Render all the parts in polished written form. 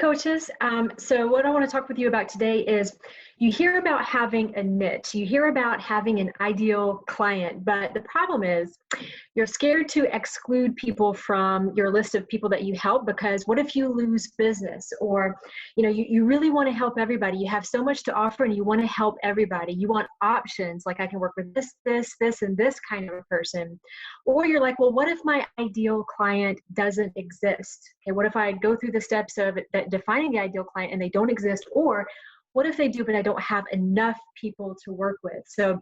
coaches. So what I want to talk with you about today is you hear about having a niche, you hear about having an ideal client, but the problem is you're scared to exclude people from your list of people that you help because what if you lose business? Or, you really want to help everybody. You have so much to offer and you want to help everybody. You want options like I can work with this, and this kind of a person. Or you're like, well, what if my ideal client doesn't exist? Okay, what if I go through the steps of defining the ideal client and they don't exist? Or what if they do, but I don't have enough people to work with? So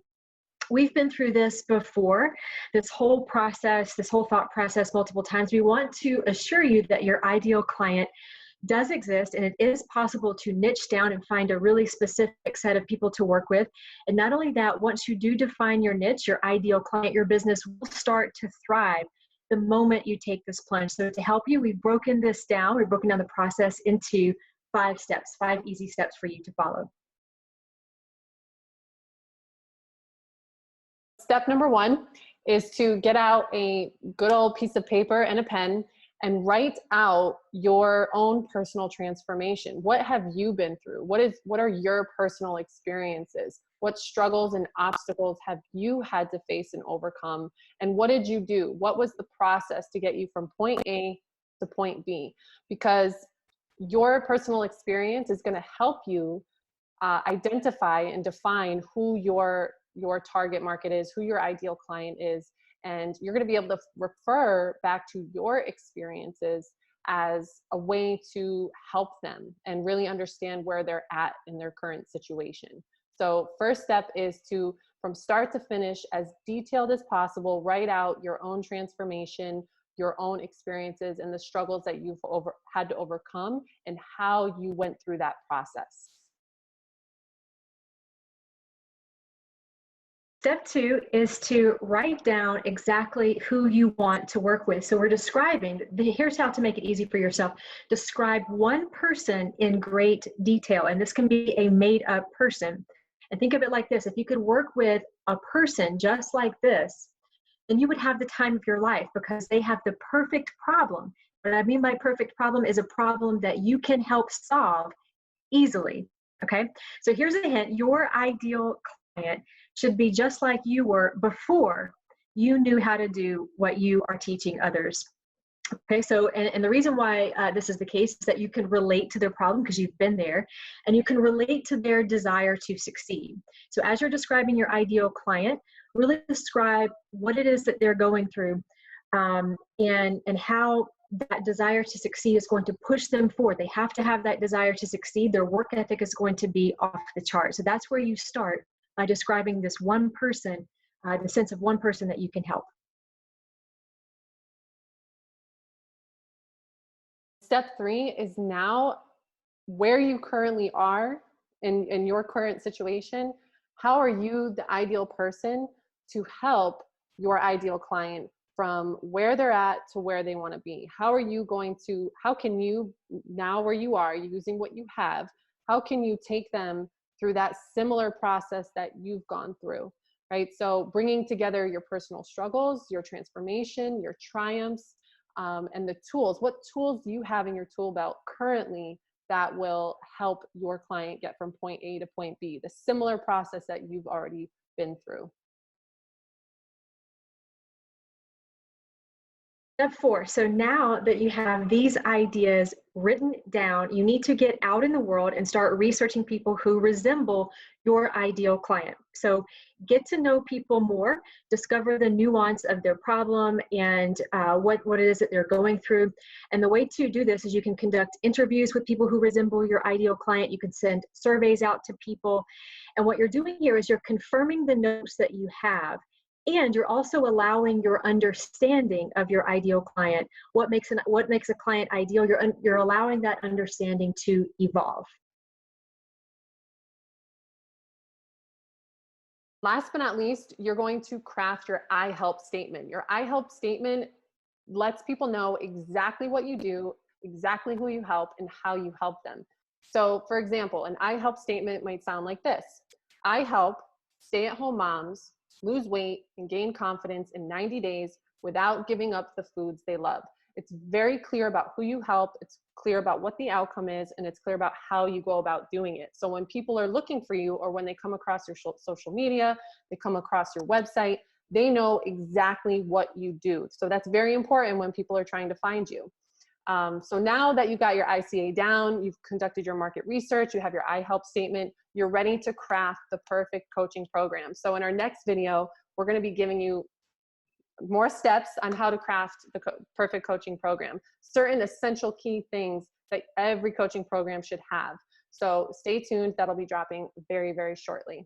we've been through this before, this whole thought process multiple times. We want to assure you that your ideal client does exist and it is possible to niche down and find a really specific set of people to work with. And not only that, once you do define your niche, your ideal client, your business will start to thrive the moment you take this plunge. So to help you, we've broken down the process into 5 steps, 5 easy steps for you to follow. Step number 1 is to get out a good old piece of paper and a pen and write out your own personal transformation. What have you been through? What are your personal experiences? What struggles and obstacles have you had to face and overcome? And what did you do? What was the process to get you from point A to point B? Because your personal experience is going to help you identify and define who your target market is, who your ideal client is, and you're going to be able to refer back to your experiences as a way to help them and really understand where they're at in their current situation. So first step is to, from start to finish, as detailed as possible, write out your own transformation, your own experiences, and the struggles that you've had to overcome and how you went through that process. Step 2 is to write down exactly who you want to work with. So we're describing, here's how to make it easy for yourself. Describe one person in great detail, and this can be a made-up person. And think of it like this: if you could work with a person just like this, then you would have the time of your life because they have the perfect problem. What I mean by perfect problem is a problem that you can help solve easily. Okay, so here's a hint: your ideal client should be just like you were before you knew how to do what you are teaching others. Okay, so, and the reason why this is the case is that you can relate to their problem because you've been there, and you can relate to their desire to succeed. So as you're describing your ideal client, really describe what it is that they're going through, and how that desire to succeed is going to push them forward. They have to have that desire to succeed. Their work ethic is going to be off the chart. So that's where you start, by describing this one person, the sense of one person that you can help. Step 3 is now where you currently are in your current situation. How are you the ideal person to help your ideal client from where they're at to where they want to be? How can you, now where you are, using what you have, how can you take them through that similar process that you've gone through, right? So bringing together your personal struggles, your transformation, your triumphs, and the tools. What tools do you have in your tool belt currently that will help your client get from point A to point B, the similar process that you've already been through? Step 4, so now that you have these ideas written down, you need to get out in the world and start researching people who resemble your ideal client. So get to know people more, discover the nuance of their problem and what it is that they're going through. And the way to do this is you can conduct interviews with people who resemble your ideal client. You can send surveys out to people. And what you're doing here is you're confirming the notes that you have. And you're also allowing your understanding of your ideal client. What makes a client ideal? You're allowing that understanding to evolve. Last but not least, you're going to craft your I help statement. Your I help statement lets people know exactly what you do, exactly who you help, and how you help them. So for example, an I help statement might sound like this: I help stay-at-home moms lose weight and gain confidence in 90 days without giving up the foods they love. It's very clear about who you help. It's clear about what the outcome is, and it's clear about how you go about doing it. So when people are looking for you, or when they come across your social media, they come across your website, they know exactly what you do. So that's very important when people are trying to find you. So now that you've got your ICA down, you've conducted your market research, you have your iHelp statement, you're ready to craft the perfect coaching program. So in our next video, we're going to be giving you more steps on how to craft the perfect coaching program, certain essential key things that every coaching program should have. So stay tuned. That'll be dropping very, very shortly.